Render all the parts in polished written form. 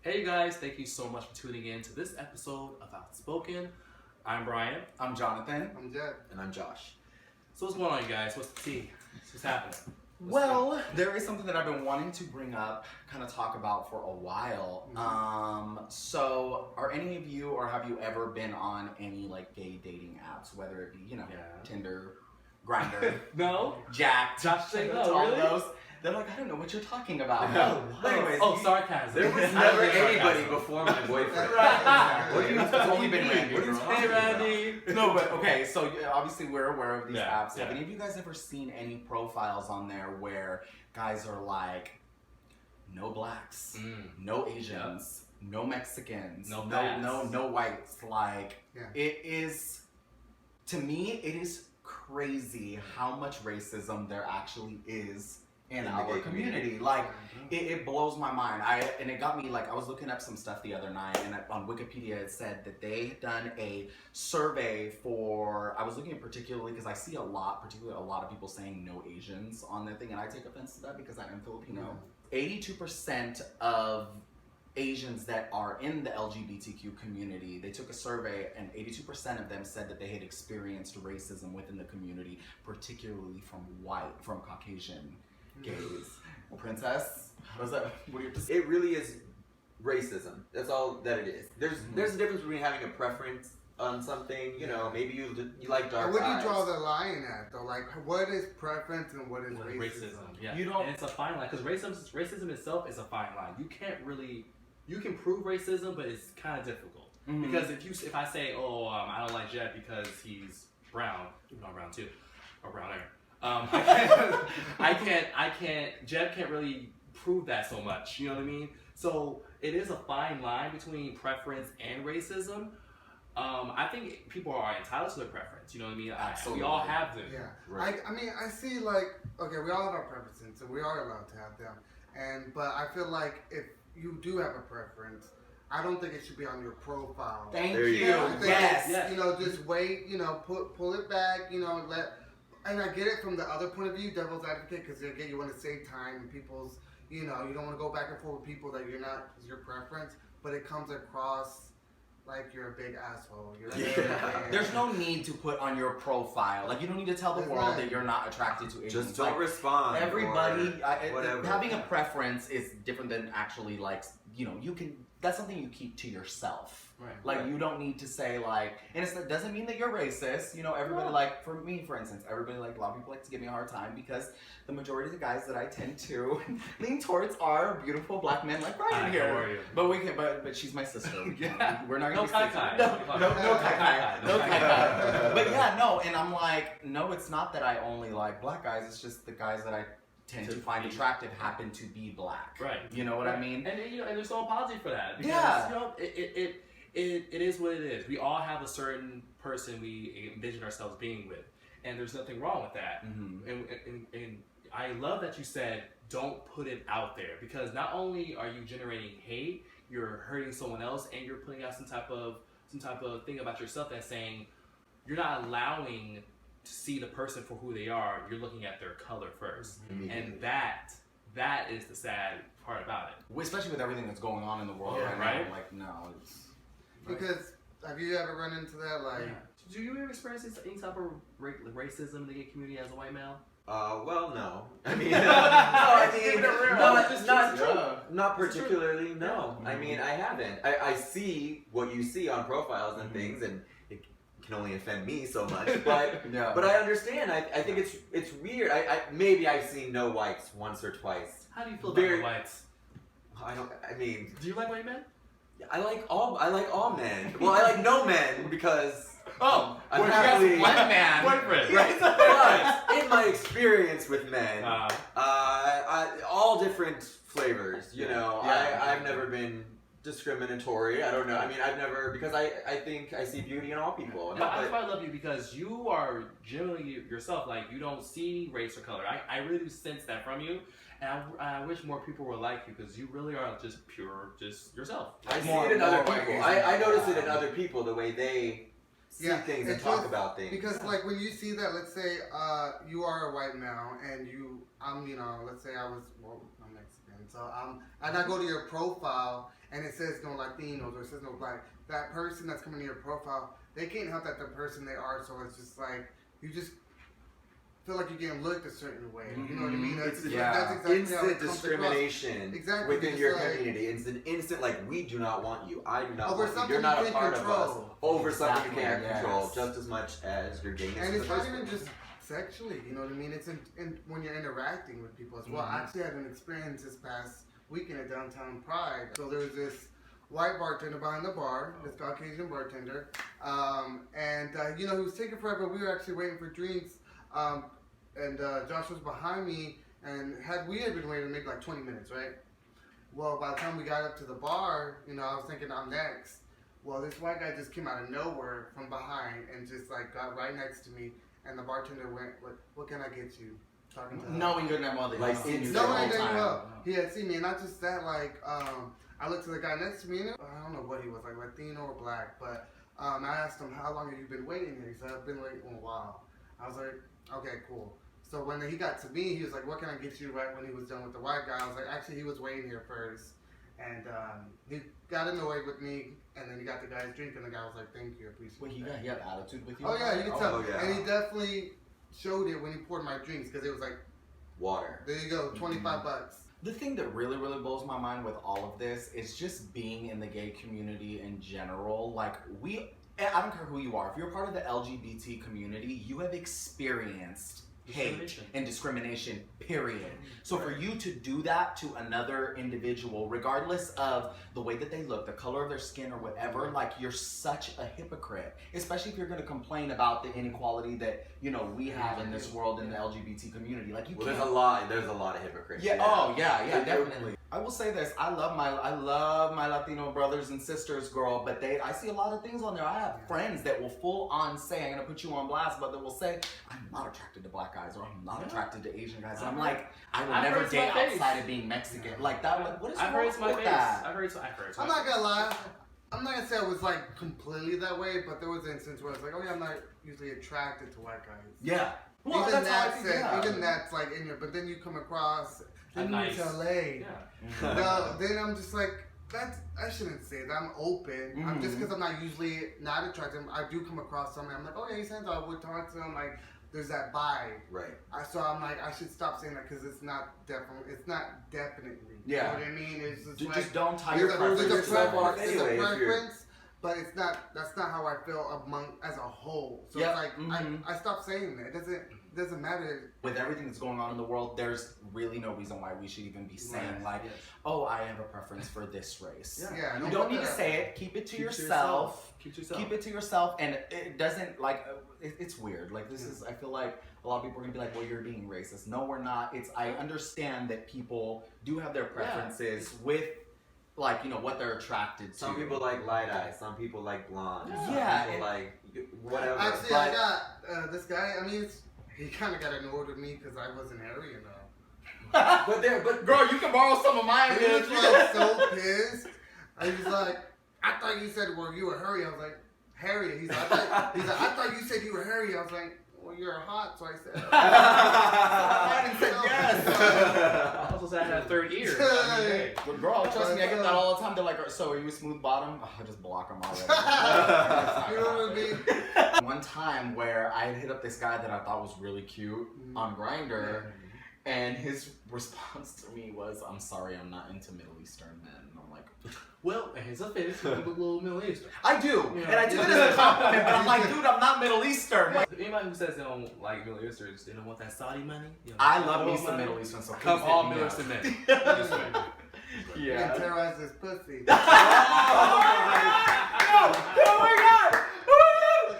Hey you guys, thank you so much for tuning in to this episode of Outspoken. I'm Brian. I'm Jonathan. I'm Jed. And I'm Josh. So what's going on, you guys? What's the tea? What's happening? Well, there is something that I've been wanting to bring up, kind of talk about for a while. So are any of you, or have you ever been on any like gay dating apps, whether it be, Tinder, Grindr, No? Jacked, Josh saying no, all really? those? They're like, I don't know what you're talking about. No. But anyways, sarcasm. There was never anybody before my boyfriend. Right. What do you? It's only been mean? Randy. What are you Hey, talking Hey Randy. No, but okay, so obviously we're aware of these Yeah, apps. yeah. Have any of you guys ever seen any profiles on there where guys are like, no blacks, no Asians, no Mexicans, No no whites? Like, Yeah. it is, to me, it is crazy how much racism there actually is in the our gay community. Like, it blows my mind. And it got me, like, I was looking up some stuff the other night, and on Wikipedia it said that they had done a survey for, I was looking at particularly, because I see particularly a lot of people saying no Asians on their thing, and I take offense to that because I am Filipino. 82% of Asians that are in the LGBTQ community, they took a survey, and 82% of them said that they had experienced racism within the community, particularly from Caucasian gays. Princess, what are your It really is racism. That's all that it is. There's a difference between having a preference on something. You know, maybe you like dark Where do eyes. you draw the line at, though? Like, what is preference and what is racism? Yeah. You don't- And it's a fine line because racism itself is a fine line. You can prove racism, but it's kind of difficult because if I say, I don't like Jed because he's brown, even though I'm brown too, or browner. Jed can't really prove that so much, you know what I mean? So it is a fine line between preference and racism. I think people are entitled to their preference, you know what I mean? Absolutely. We all have them. Yeah. Right. I mean, I see, like, okay, we all have our preferences, and we are allowed to have them. But I feel like if you do have a preference, I don't think it should be on your profile. Thank There you you. go. I think, Yes. just wait, pull it back, and I get it from the other point of view, devil's advocate, because again, you want to save time and people's, you don't want to go back and forth with people that you're not, is your preference, but it comes across like you're a big asshole. There's no need to put on your profile. Like, you don't need to tell the There's world not. that you're not attracted to Asians. Just don't Like, respond. everybody, or whatever. having a preference is different than actually, like, that's something you keep to yourself. Right. Like, you don't need to say, like, and it doesn't mean that you're racist. Everybody, No. like, for me, for instance, a lot of people like to give me a hard time because the majority of the guys that I tend to lean towards are beautiful black men like Brian Hi, here. how are you? But she's my sister. Yeah. We're not No gonna be kai-kai. No kai-kai. No No kai-kai. kai-kai. But yeah, no, and I'm like, no, it's not that I only like black guys, it's just the guys that I tend to find attractive happen to be black. Right. You know what I mean? And and there's no apology for that. Because, Yeah. It is what it is. We all have a certain person we envision ourselves being with, and there's nothing wrong with that. And I love that you said don't put it out there, because not only are you generating hate, you're hurting someone else, and you're putting out some type of thing about yourself that's saying you're not allowing to see the person for who they are. You're looking at their color first, and that is the sad part about it. Especially with everything that's going on in the world Yeah, right right? now. Like, no, it's... Because, have you ever run into that, like... Yeah. Do you ever experience any type of racism in the gay community as a white male? Well, no. I mean, not particularly. No, I mean, I haven't. I see what you see on profiles and things, and it can only offend me so much. But Yeah. but I understand. I think it's weird. Maybe I've seen no whites once or twice. How do you feel about Very- the whites? I mean, Do you like white men? I like all men. Well, I like no men because I'm well, you happily got one man. Boyfriend. Right. But in my experience with men, Uh, all different flavors. You Yeah. know, Yeah. I've never been discriminatory. I don't know. I mean, I've never, because I think I see beauty in all people. no, that's why I love you, because you are generally yourself. Like, you don't see race or color. I really do sense that from you, and I wish more people were like you, because you really are just pure, just yourself. I see More- it in other more people. ways. I notice it in other people, the way they see things and it's talk just about things. Because, like, when you see that, let's say you are a white male and let's say I'm Mexican, so and I go to your profile and it says no Latinos or it says no black, that person that's coming to your profile, they can't help that the person they are. So it's just like you just feel like you're getting looked a certain way. You know what I mean? That's exactly how instant it comes discrimination Exactly, within just your like- community. It's an instant, like, we do not want you. I do not Over want you. something You're not you a can't part control. of us. Over something you Exactly, can't yes. control just as much as your gayness. And in it's the not first even place. just sexually, you know what I mean? It's in when you're interacting with people as well. Mhm. I actually had an experience this past weekend at Downtown Pride. So there was this white bartender behind the bar, this Caucasian bartender, and he was taking forever. We were actually waiting for drinks, and Josh was behind me, and we had been waiting maybe like 20 minutes, right? Well, by the time we got up to the bar, I was thinking I'm next. Well, this white guy just came out of nowhere from behind and just like got right next to me, and the bartender went, "What can I get you?" Talking to her. Knowing good and well that Like, he's seen you No, the I whole didn't time. know. He had seen me, and not just that. Like, I looked to the guy next to me, and I don't know what he was, like Latino or black, but I asked him, "How long have you been waiting here?" He said, "I've been waiting a while." I was like, "Okay, cool." So when he got to me, he was like, "What can I get you?" Right when he was done with the white guy, I was like, "Actually, he was waiting here first." And he got annoyed with me, and then he got the guy's drink, and the guy was like, "Thank you, appreciate Wait, it." he had attitude with you? Oh yeah, you can tell. Oh, yeah. And he definitely showed it when he poured my drinks, because it was like, Water. "There you go, $25." The thing that really, really blows my mind with all of this is just being in the gay community in general. Like, I don't care who you are. If you're part of the LGBT community, you have experienced hate Discrimination. and discrimination, period. So for you to do that to another individual, regardless of the way that they look, the color of their skin or whatever, like, you're such a hypocrite. Especially if you're going to complain about the inequality that, we have in this world in the LGBT community. Like, you Well, can't. there's a lot of hypocrisy. Yeah. Oh, yeah. It- Definitely. I will say this: I love my Latino brothers and sisters, girl. But I see a lot of things on there. I have friends that will full on say, "I'm gonna put you on blast," but that will say, "I'm not attracted to black guys," or "I'm not attracted to Asian guys." And I'm like, I will I've never heard to date my face. outside of being Mexican. Like that. Like, what is I've wrong heard to my with face. that? I've heard to my I'm not gonna lie. I'm not gonna say I was like completely that way, but there was an instance where I was like, "Oh yeah, I'm not usually attracted to white guys." Yeah. Well, even that's how I that think, said, yeah. even that's like in here. But then you come across, then you nice- move to LA. Yeah. No, then I'm just like, I shouldn't say that. I'm open. I'm just because I'm not usually not attracted. I do come across somebody. I'm like, "Oh yeah, he's handsome." I would talk to him. Like, there's that vibe. Right. So I'm like, I should stop saying that because it's not definitely. It's not definitely. Yeah. You know what I mean? It's just like, Just don't tie there's your a preferences so far. preference, anyway, there's a if you're- preference, but it's not. That's not how I feel as a whole. So Yep. it's like Mhm. I stopped saying that. It doesn't matter. With everything that's going on in the world, there's really no reason why we should even be saying Right. like, Yes. "Oh, I have a preference for this race." Yeah, You don't don't put need to that- say it. Keep it to Keep it to yourself. Keep to yourself. Keep it to yourself, and it doesn't like. It's weird. Like this is. I feel like a lot of people are gonna be like, "Well, you're being racist." No, we're not. I understand that people do have their preferences with, like, what they're attracted to. Some people like light eyes. Some people like blonde. Yeah, Some people like whatever. Actually, but I got this guy. I mean, he kind of got annoyed with me because I wasn't hairy enough. but Girl, you can borrow some of mine. He was bitch. like so pissed. He was like, "I thought you said, well, you were hairy." I was like, "Hairy." He's like, "I thought you said you were hairy." I was like, "Well, you're hot," so I said. I didn't say yes. I also said I had a third ear. Hey. But girl, trust me, I get that all the time. They're like, "So are you a smooth bottom?" Oh, I just block them already. You know what I mean? One time where I had hit up this guy that I thought was really cute on Grindr, and his response to me was, "I'm sorry, I'm not into Middle Eastern men." And I'm like, Well, here's a fish with a little Middle Eastern. I do, Yeah. and I took it as a compliment, but I'm like, dude, I'm not Middle Eastern. Like, Anybody who says they don't like Middle Easterns, they don't want that Saudi money. I love me oil some money. Middle Eastern, so Come please all hit me Middle up. Eastern men. This way. You can terrorize this pussy. Oh my god!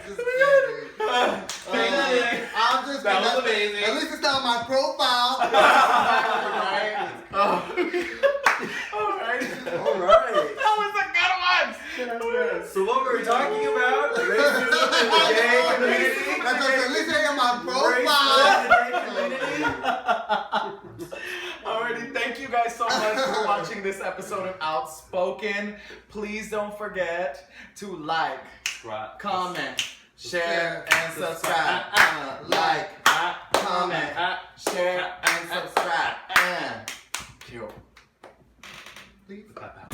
Just kidding. I'm just That was kidding. amazing. At least it's not on my profile. Right? Alright. Alright. That was a good one! So what were we talking about? Racism in the gay community? At least they on my Racism in profile. the gay community? Alrighty, thank you guys so much for watching this episode of Outspoken. Please don't forget to like, comment, share, and subscribe. Like, comment, share, and subscribe. And pew. Please. Clap out.